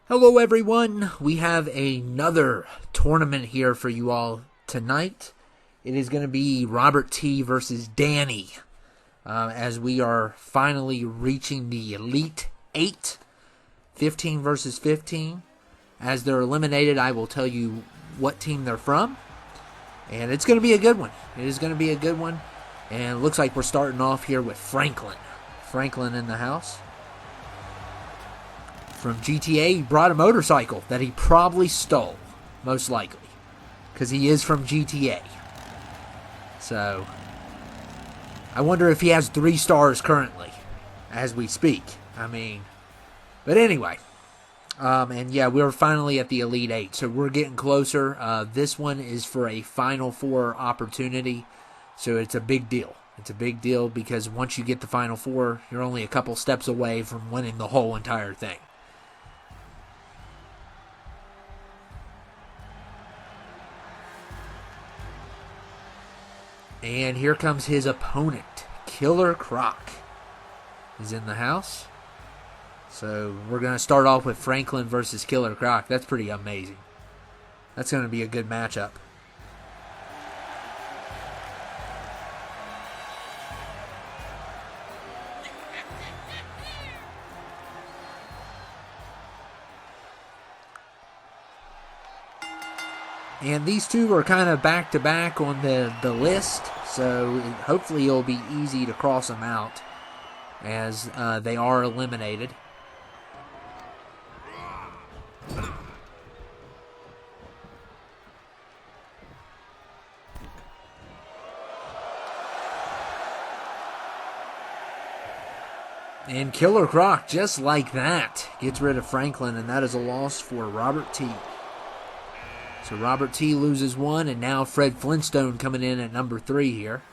Hello everyone, we have another tournament here for you all tonight. It is going to be Robert T versus Danny, as we are finally reaching the Elite 8, 15 versus 15. As they're eliminated, I will tell you what team they're from, and it's going to be a good one. It is going to be a good one, and it looks like we're starting off here with Franklin. Franklin in the house. From GTA, he brought a motorcycle that he probably stole, most likely, because he is from GTA. So, I wonder if he has 3 stars currently, as we speak. But anyway, and yeah, we're finally at the Elite 8, so we're getting closer. This one is for a Final Four opportunity, so it's a big deal. It's a big deal because once you get the Final Four, you're only a couple steps away from winning the whole entire thing. And here comes his opponent, Killer Croc, is in the house. So we're going to start off with Franklin versus Killer Croc. That's pretty amazing. That's going to be a good matchup. And these two are kind of back-to-back on the list, so hopefully it'll be easy to cross them out as they are eliminated. And Killer Croc, just like that, gets rid of Franklin, and that is a loss for Robert T. So Robert T loses 1, and now Fred Flintstone coming in at number 3 here.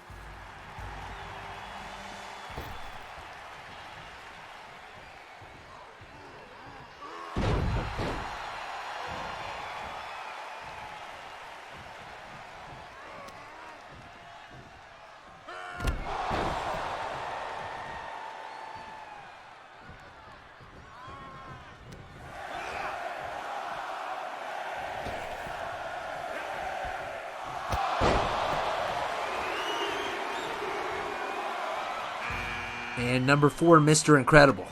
And number 4, Mr. Incredible.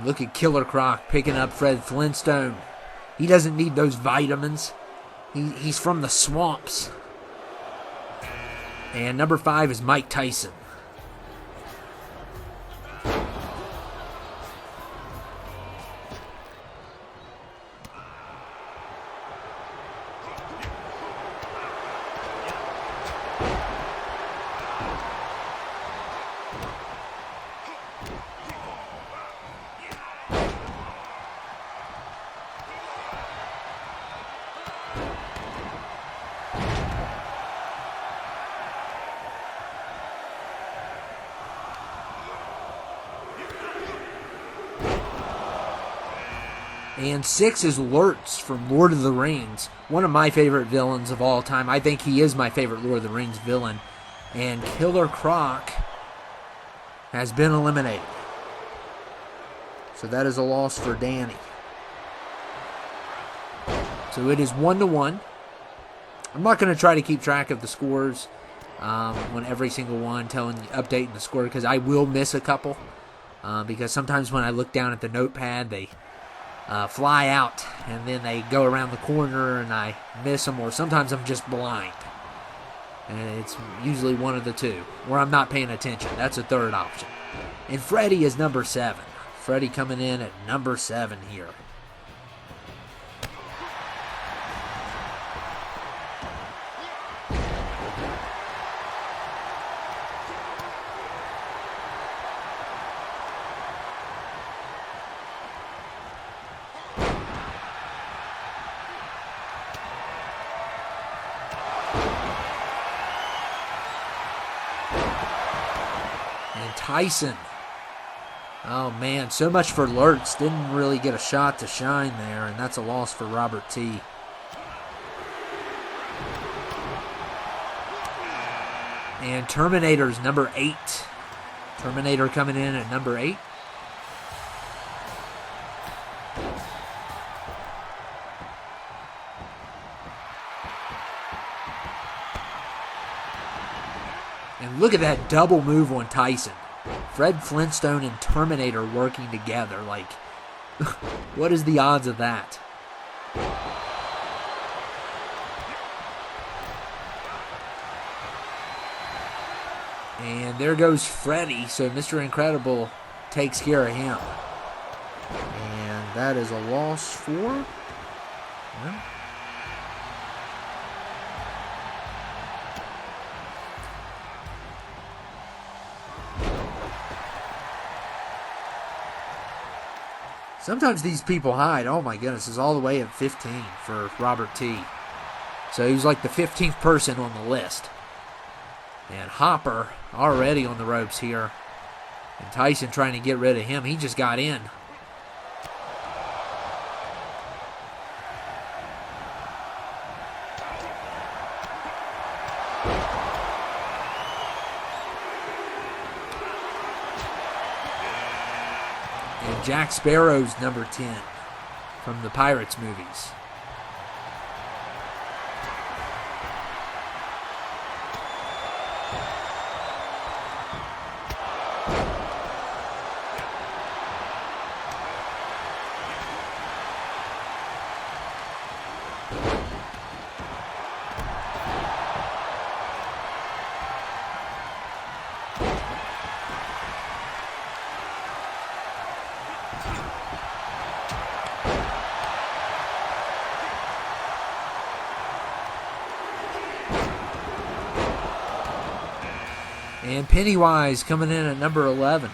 Look at Killer Croc picking up Fred Flintstone. He doesn't need those vitamins. He's from the swamps. And number 5 is Mike Tyson. And 6 is Lurtz from Lord of the Rings, one of my favorite villains of all time. I think he is my favorite Lord of the Rings villain. And Killer Croc has been eliminated. So that is a loss for Danny. So it is 1-1. I'm not going to try to keep track of the scores on every single one, updating the score, because I will miss a couple. Because sometimes when I look down at the notepad, they fly out, and then they go around the corner, and I miss them, or sometimes I'm just blind. And it's usually one of the two, or I'm not paying attention. That's a third option. And Freddy is number 7. Freddy coming in at number 7 here. Tyson. Oh, man, so much for Lurtz. Didn't really get a shot to shine there, and that's a loss for Robert T. And Terminator's number 8. Terminator coming in at number 8. And look at that double move on Tyson. Fred Flintstone and Terminator working together. Like, what is the odds of that? And there goes Freddy, so Mr. Incredible takes care of him. And that is a loss for... Well, sometimes these people hide. Oh my goodness, it's all the way at 15 for Robert T. So he was like the 15th person on the list. And Hopper already on the ropes here. And Tyson trying to get rid of him. He just got in. And Jack Sparrow's number 10 from the Pirates movies. And Pennywise coming in at number 11.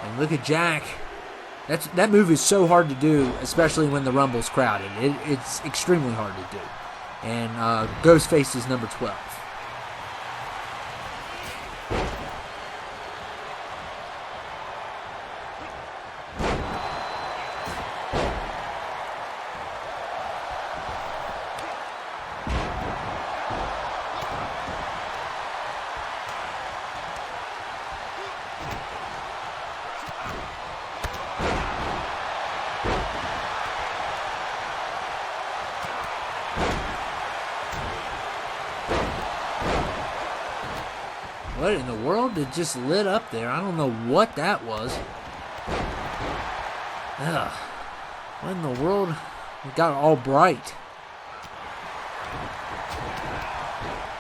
And look at Jack. That move is so hard to do, especially when the Rumble's crowded. It's extremely hard to do. And Ghostface is number 12. What in the world? It just lit up there. I don't know what that was. Ugh. What in the world? It got all bright.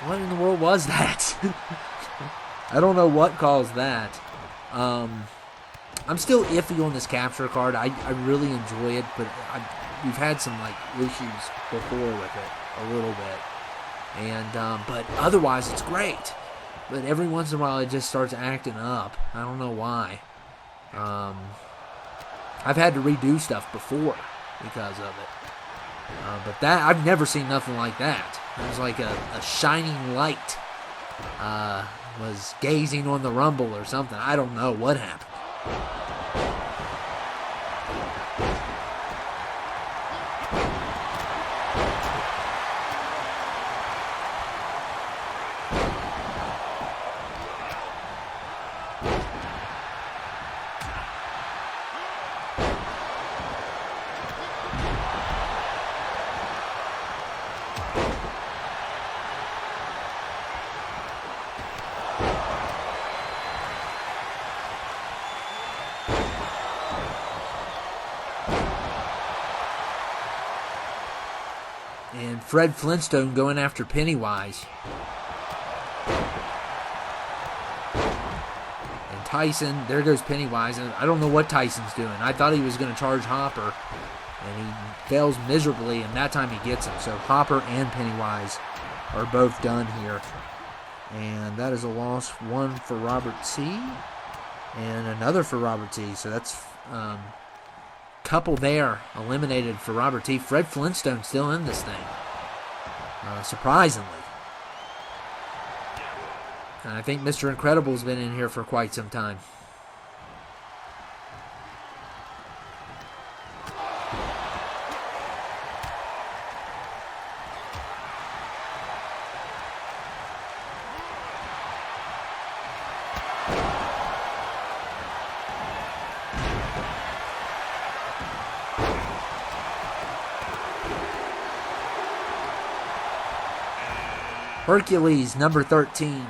What in the world was that? I don't know what caused that. I'm still iffy on this capture card. I really enjoy it, but we've had some like issues before with it a little bit. And but otherwise it's great. But every once in a while, it just starts acting up. I don't know why. I've had to redo stuff before because of it. But that I've never seen nothing like that. It was like a shining light was gazing on the Rumble or something. I don't know what happened. And Fred Flintstone going after Pennywise. And Tyson, there goes Pennywise. And I don't know what Tyson's doing. I thought he was going to charge Hopper. And he fails miserably, and that time he gets him. So Hopper and Pennywise are both done here. And that is a loss, one for Robert T. and another for Robert T. So that's couple there eliminated for Robert T. Fred Flintstone still in this thing, surprisingly. And I think Mr. Incredible's been in here for quite some time. Hercules, number 13. And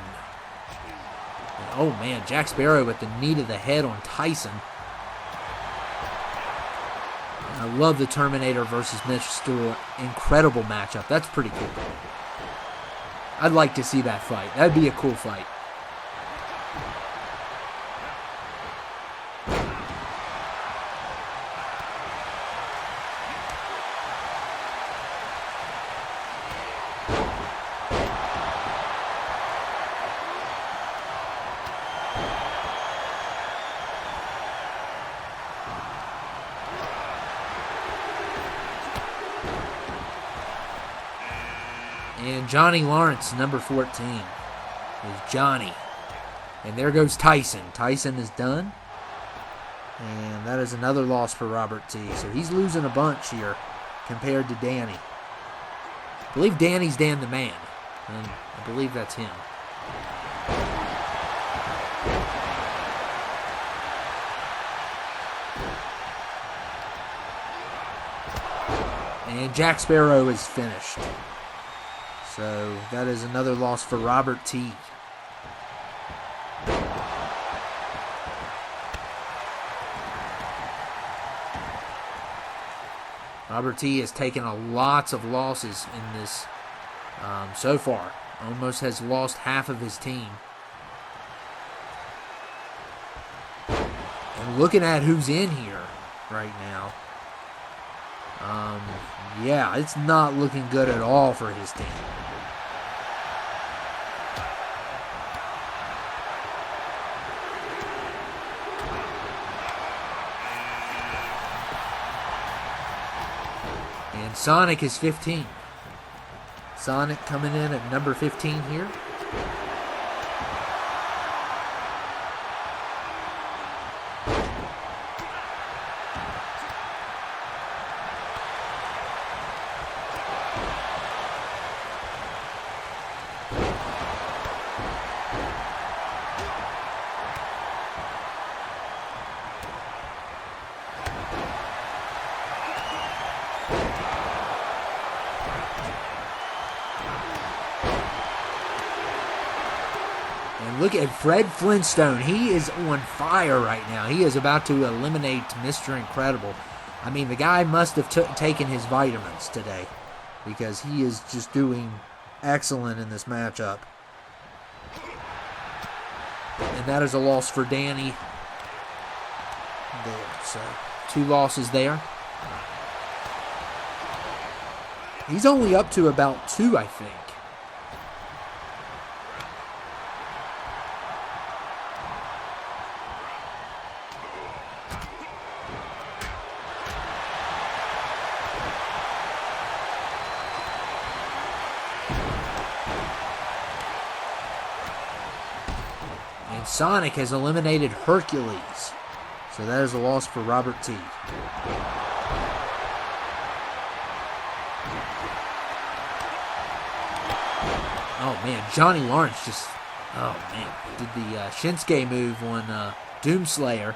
oh man, Jack Sparrow with the knee to the head on Tyson. And I love the Terminator versus Mr. Incredible matchup. That's pretty cool. I'd like to see that fight. That'd be a cool fight. And Johnny Lawrence, number 14, is Johnny. And there goes Tyson. Tyson is done. And that is another loss for Robert T. So he's losing a bunch here compared to Danny. I believe Danny's Dan the Man. And I believe that's him. And Jack Sparrow is finished. So that is another loss for Robert T. Robert T has taken lots of losses in this so far. Almost has lost half of his team. And looking at who's in here right now, yeah, it's not looking good at all for his team. And Sonic is 15. Sonic coming in at number 15 here. Look at Fred Flintstone. He is on fire right now. He is about to eliminate Mr. Incredible. I mean, the guy must have taken his vitamins today because he is just doing excellent in this matchup. And that is a loss for Danny. There, so 2 losses there. He's only up to about 2, I think. Sonic has eliminated Hercules. So that is a loss for Robert T. Oh man, Johnny Lawrence just, oh man, did the Shinsuke move on Doomslayer.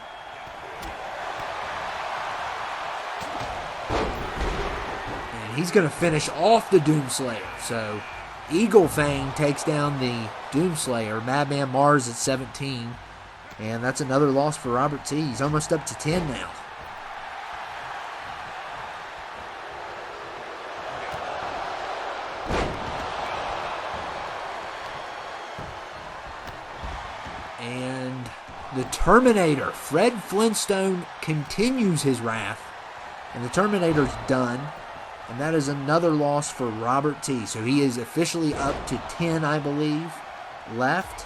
And he's going to finish off the Doomslayer. So Eagle Fang takes down the Doomslayer. Madman Mars at 17. And that's another loss for Robert T. He's almost up to 10 now. the Terminator, Fred Flintstone, continues his wrath, and the Terminator's done. And that is another loss for Robert T. So he is officially up to 10, I believe, left.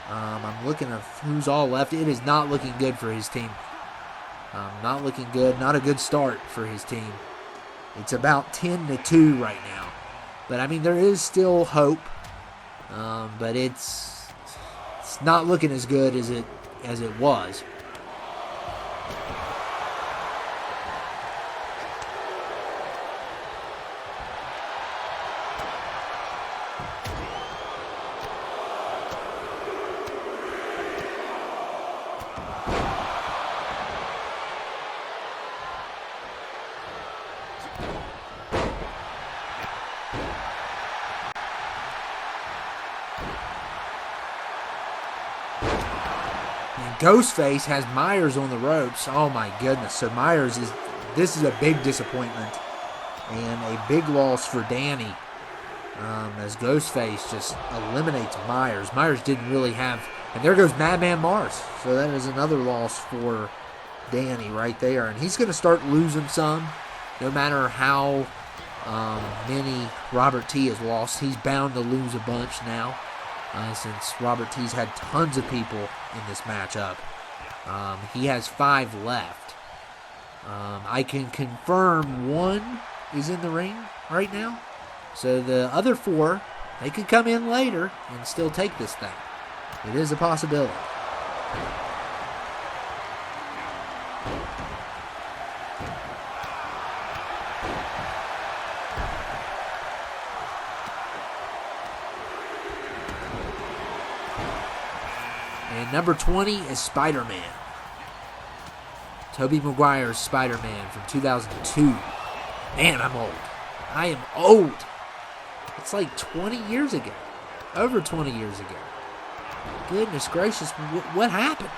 I'm looking at who's all left. It is not looking good for his team. Not looking good. Not a good start for his team. It's about 10-2 right now. But, I mean, there is still hope. But it's not looking as good as it was. Ghostface has Myers on the ropes. Oh my goodness. So this is a big disappointment and a big loss for Danny, as Ghostface just eliminates Myers. Myers didn't really have, and there goes Madman Mars. So that is another loss for Danny right there. And he's going to start losing some, no matter how many Robert T has lost. He's bound to lose a bunch now. Since Robert T's had tons of people in this matchup. He has 5 left. I can confirm 1 is in the ring right now. So the other 4, they could come in later and still take this thing. It is a possibility. And number 20 is Spider-Man. Tobey Maguire's Spider-Man from 2002. Man, I'm old. I am old. It's like 20 years ago. Over 20 years ago. Goodness gracious, what happened?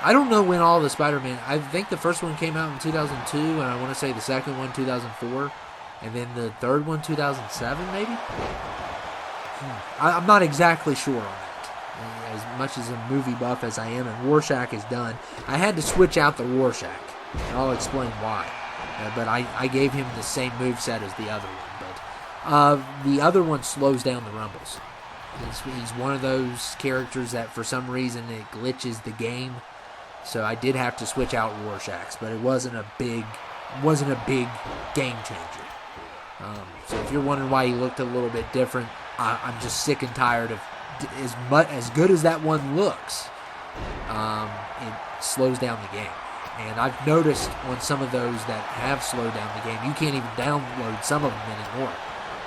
I don't know when all the Spider-Man... I think the first one came out in 2002, and I want to say the second one, 2004. And then the third one, 2007, maybe? I'm not exactly sure on that. As much as a movie buff as I am, and Rorschach is done, I had to switch out the Rorschach. And I'll explain why. But I gave him the same moveset as the other one. But the other one slows down the Rumbles. He's one of those characters that for some reason it glitches the game. So I did have to switch out Rorschach's, but it wasn't a big game changer. So if you're wondering why he looked a little bit different, I'm just sick and tired of as good as that one looks. It slows down the game, and I've noticed on some of those that have slowed down the game, you can't even download some of them anymore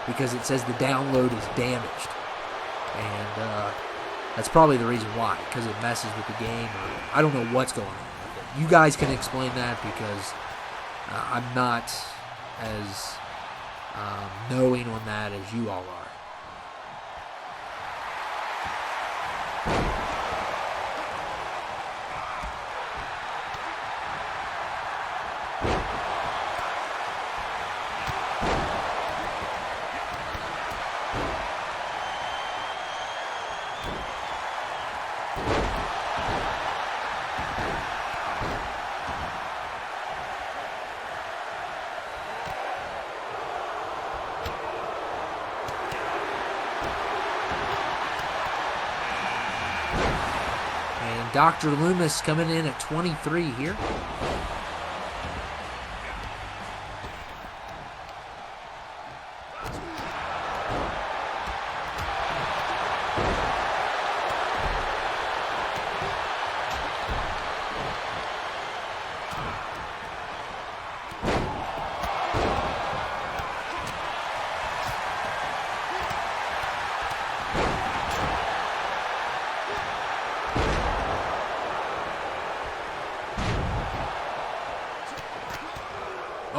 because it says the download is damaged, and that's probably the reason why, because it messes with the game, or I don't know what's going on with it. You guys can explain that because I'm not as knowing on that as you all are. Dr. Loomis coming in at 23 here.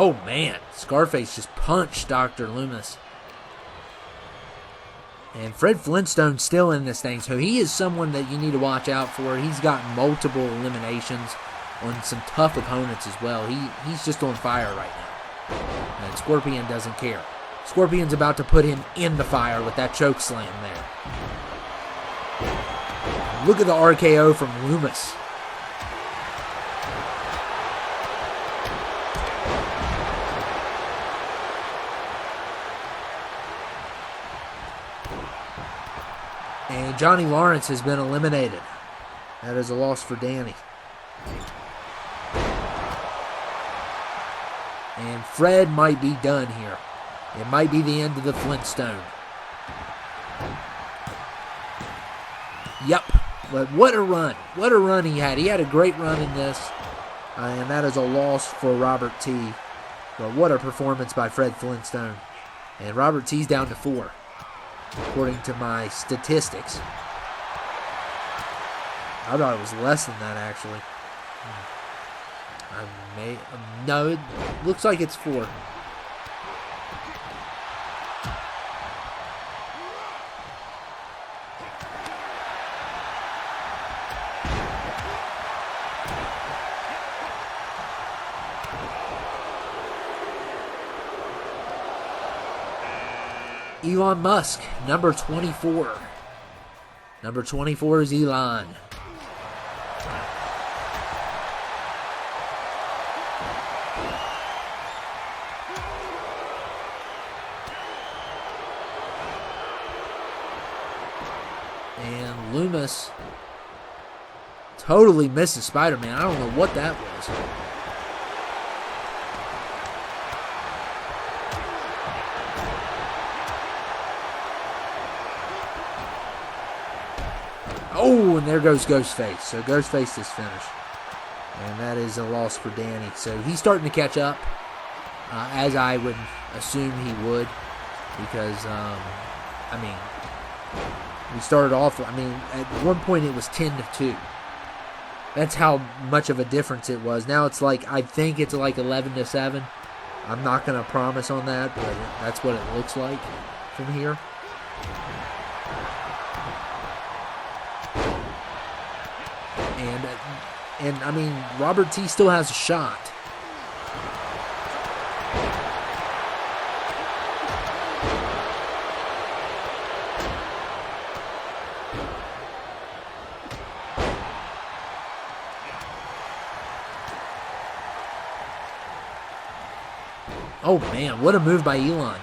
Oh man, Scarface just punched Dr. Loomis. And Fred Flintstone's still in this thing, so he is someone that you need to watch out for. He's got multiple eliminations on some tough opponents as well. He's just on fire right now. And Scorpion doesn't care. Scorpion's about to put him in the fire with that choke slam there. Look at the RKO from Loomis. And Johnny Lawrence has been eliminated. That is a loss for Danny. And Fred might be done here. It might be the end of the Flintstone. Yep. But what a run. What a run he had. He had a great run in this. And that is a loss for Robert T. But what a performance by Fred Flintstone. And Robert T's down to 4, according to my statistics. I thought it was less than that, actually. No, it looks like it's 4. Elon Musk, number 24. Number 24 is Elon. And Loomis totally misses Spider-Man. I don't know what that was. Oh, and there goes Ghostface. So Ghostface is finished. And that is a loss for Danny. So he's starting to catch up, as I would assume he would. Because, we started off, at one point it was 10-2. That's how much of a difference it was. Now it's like, I think it's like 11-7. I'm not going to promise on that, but that's what it looks like from here. And Robert T still has a shot. Oh man, what a move by Elon.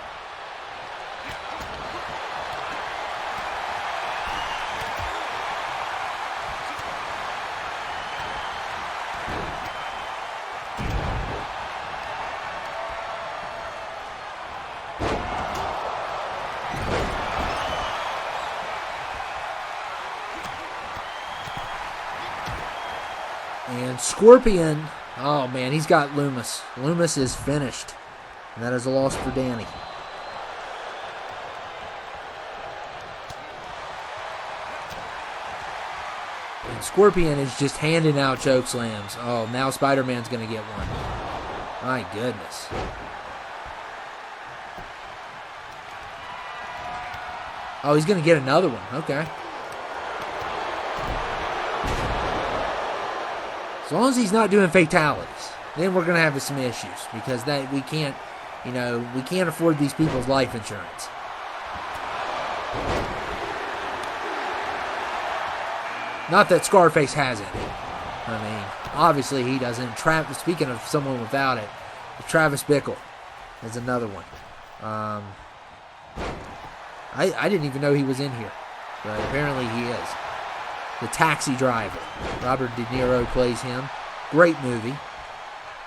And Scorpion, oh man, he's got Loomis. Loomis is finished. And that is a loss for Danny. And Scorpion is just handing out choke slams. Oh, now Spider-Man's going to get one. My goodness. Oh, he's going to get another one. Okay. As long as he's not doing fatalities, then we're going to have some issues, because that we can't afford these people's life insurance. Not that Scarface has any. Obviously he doesn't. Speaking of someone without it, Travis Bickle is another one. I didn't even know he was in here, but apparently he is. The Taxi Driver. Robert De Niro plays him. Great movie.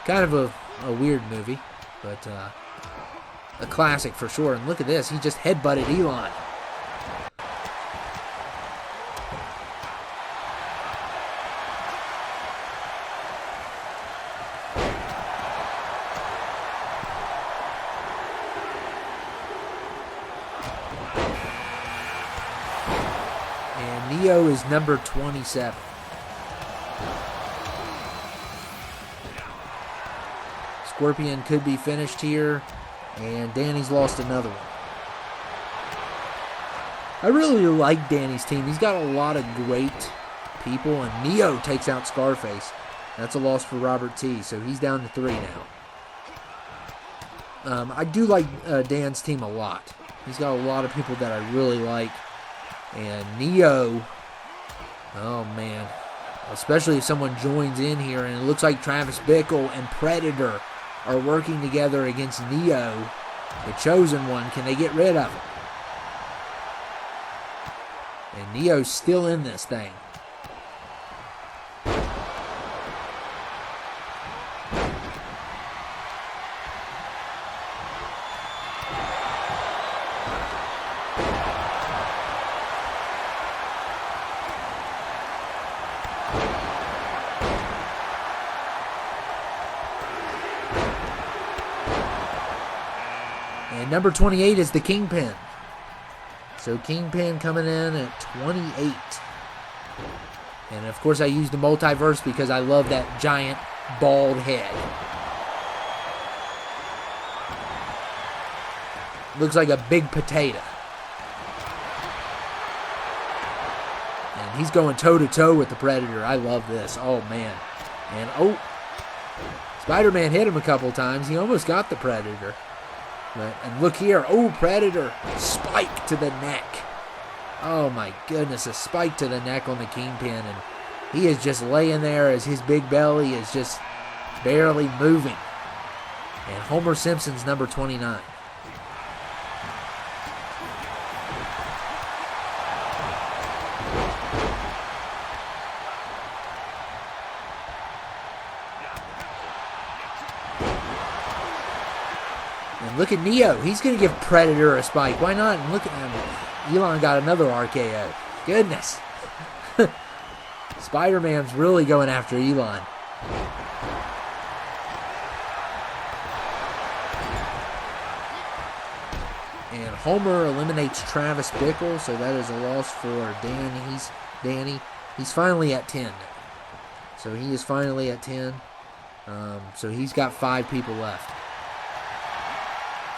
Kind of a weird movie, but a classic for sure. And look at this. He just headbutted Elon. And Neo is number 27. Scorpion could be finished here, and Danny's lost another one. I really like Danny's team. He's got a lot of great people, and Neo takes out Scarface. That's a loss for Robert T, so he's down to 3 now. I do like Dan's team a lot. He's got a lot of people that I really like. And Neo, oh man, especially if someone joins in here, and it looks like Travis Bickle and Predator are working together against Neo, the chosen one. Can they get rid of him? And Neo's still in this thing. And number 28 is the Kingpin. So Kingpin coming in at 28. And of course I use the multiverse because I love that giant bald head. Looks like a big potato. And he's going toe-to-toe with the Predator. I love this. Oh, man. And, oh, Spider-Man hit him a couple times. He almost got the Predator. And look here. Oh, Predator. Spike to the neck. Oh, my goodness. A spike to the neck on the Kingpin. And he is just laying there as his big belly is just barely moving. And Homer Simpson's number 29. Look at Neo. He's going to give Predator a spike. Why not? And look at him. Elon got another RKO. Goodness. Spider-Man's really going after Elon. And Homer eliminates Travis Bickle, so that is a loss for Danny. He's finally at 10. So he is finally at 10. So he's got 5 people left.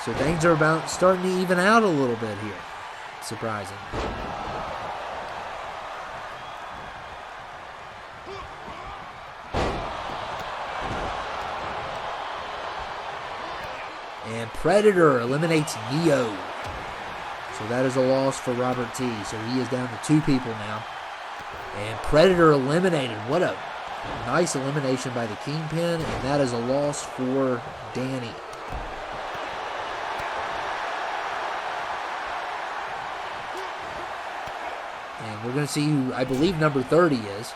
So things are about starting to even out a little bit here. Surprising. And Predator eliminates Neo. So that is a loss for Robert T. So he is down to 2 people now. And Predator eliminated. What a nice elimination by the Kingpin. And that is a loss for Danny. And we're going to see who I believe number 30 is.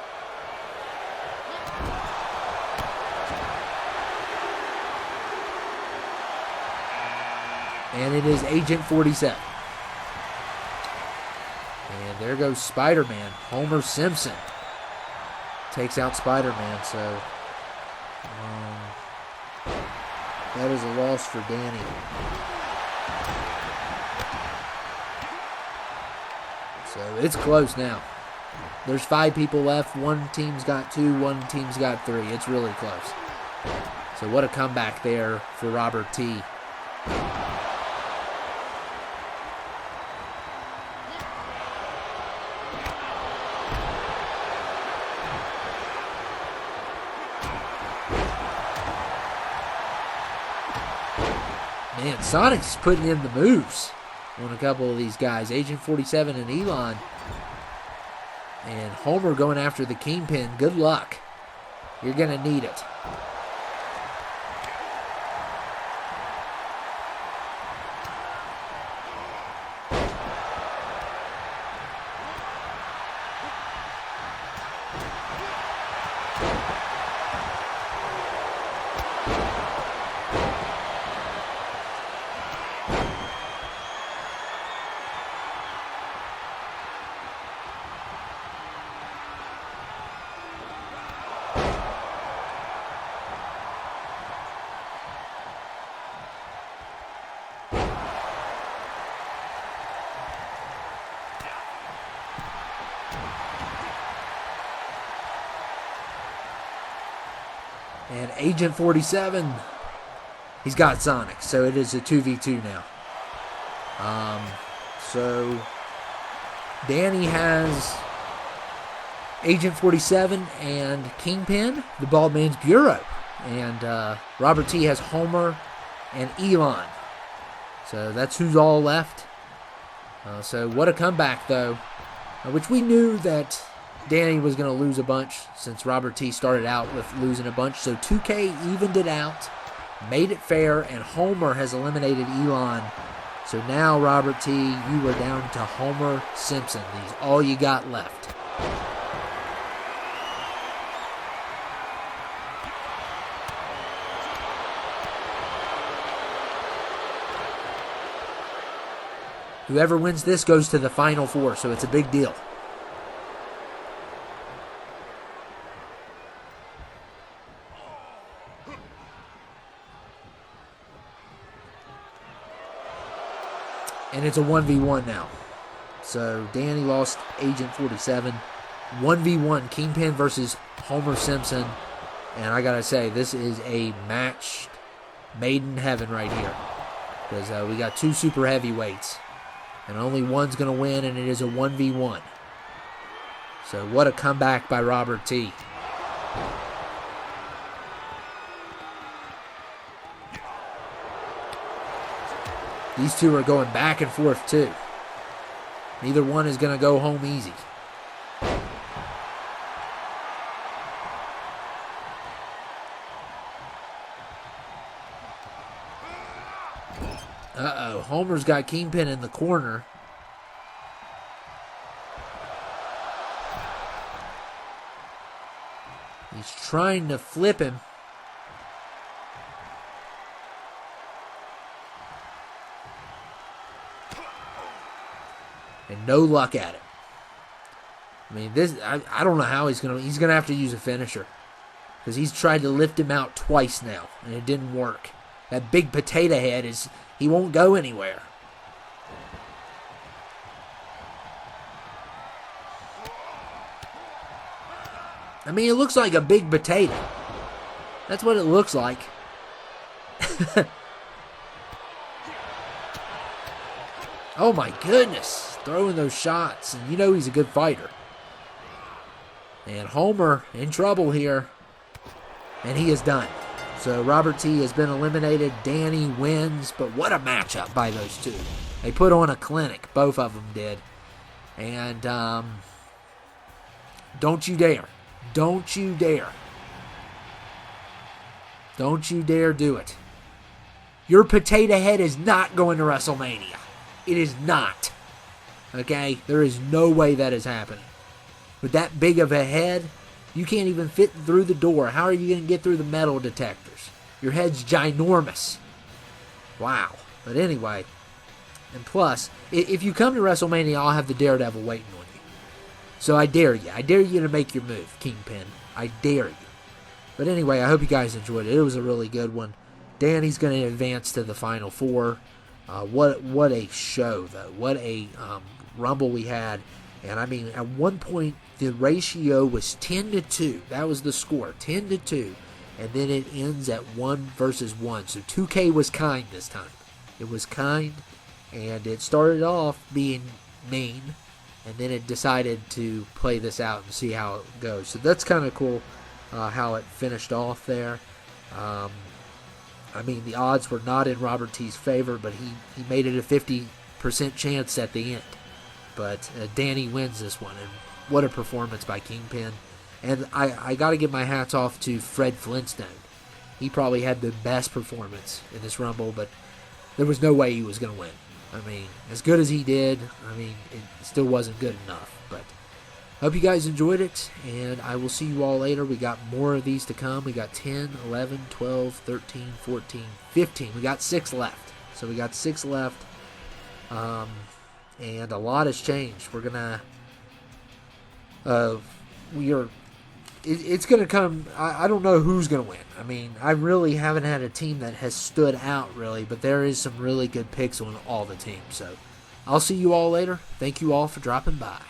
And it is Agent 47. And there goes Spider-Man. Homer Simpson takes out Spider-Man. So that is a loss for Danny. So it's close now. There's 5 people left. One team's got 2, one team's got 3. It's really close. So what a comeback there for Robert T. Man, Sonic's putting in the moves on a couple of these guys. Agent 47 and Elon. And Homer going after the Kingpin. Good luck. You're going to need it. And Agent 47, he's got Sonic, so it is a 2v2 now. So Danny has Agent 47 and Kingpin, the Bald Man's Bureau. And Robert T has Homer and Elon. So that's who's all left. So what a comeback, though, which we knew that Danny was going to lose a bunch since Robert T started out with losing a bunch. So 2K evened it out, made it fair, and Homer has eliminated Elon. So now, Robert T, you are down to Homer Simpson. He's all you got left. Whoever wins this goes to the Final Four, so it's a big deal. And it's a 1v1 now. So Danny lost Agent 47. 1v1, Kingpin versus Homer Simpson. And I gotta say, this is a match made in heaven right here. Because we got two super heavyweights. And only one's going to win, and it is a 1v1. So what a comeback by Robert T. These two are going back and forth, too. Neither one is going to go home easy. Uh-oh, Homer's got Kingpin in the corner. He's trying to flip him. And no luck at it. I mean, this I don't know how he's gonna have to use a finisher. Because he's tried to lift him out twice now, and it didn't work. That big potato head he won't go anywhere. I mean, it looks like a big potato. That's what it looks like. Oh my goodness. Throwing those shots. And you know he's a good fighter. And Homer in trouble here. And he is done. So Robert T has been eliminated. Danny wins. But what a matchup by those two. They put on a clinic. Both of them did. And don't you dare. Don't you dare. Don't you dare do it. Your potato head is not going to WrestleMania. It is not. Okay? There is no way that is happening. With that big of a head, you can't even fit through the door. How are you going to get through the metal detectors? Your head's ginormous. Wow. But anyway, and plus, if you come to WrestleMania, I'll have the Daredevil waiting on you. So I dare you. I dare you to make your move, Kingpin. I dare you. But anyway, I hope you guys enjoyed it. It was a really good one. Danny's going to advance to the Final Four. What a show, though. What a Rumble we had. And, I mean, at one point, the ratio was 10-2. That was the score, 10-2. And then it ends at 1 versus 1. So 2K was kind this time. It was kind, and it started off being mean, and then it decided to play this out and see how it goes. So that's kind of cool how it finished off there. I mean, the odds were not in Robert T's favor, but he made it a 50% chance at the end. But Danny wins this one, and what a performance by Kingpin. And I got to give my hats off to Fred Flintstone. He probably had the best performance in this Rumble, but there was no way he was going to win. I mean, as good as he did, I mean, it still wasn't good enough. But hope you guys enjoyed it, and I will see you all later. We got more of these to come. We got 10, 11, 12, 13, 14, 15. We got 6 left. So we got 6 left. And a lot has changed. We're going to... It's going to come... I don't know who's going to win. I mean, I really haven't had a team that has stood out, really. But there is some really good picks on all the teams. So I'll see you all later. Thank you all for dropping by.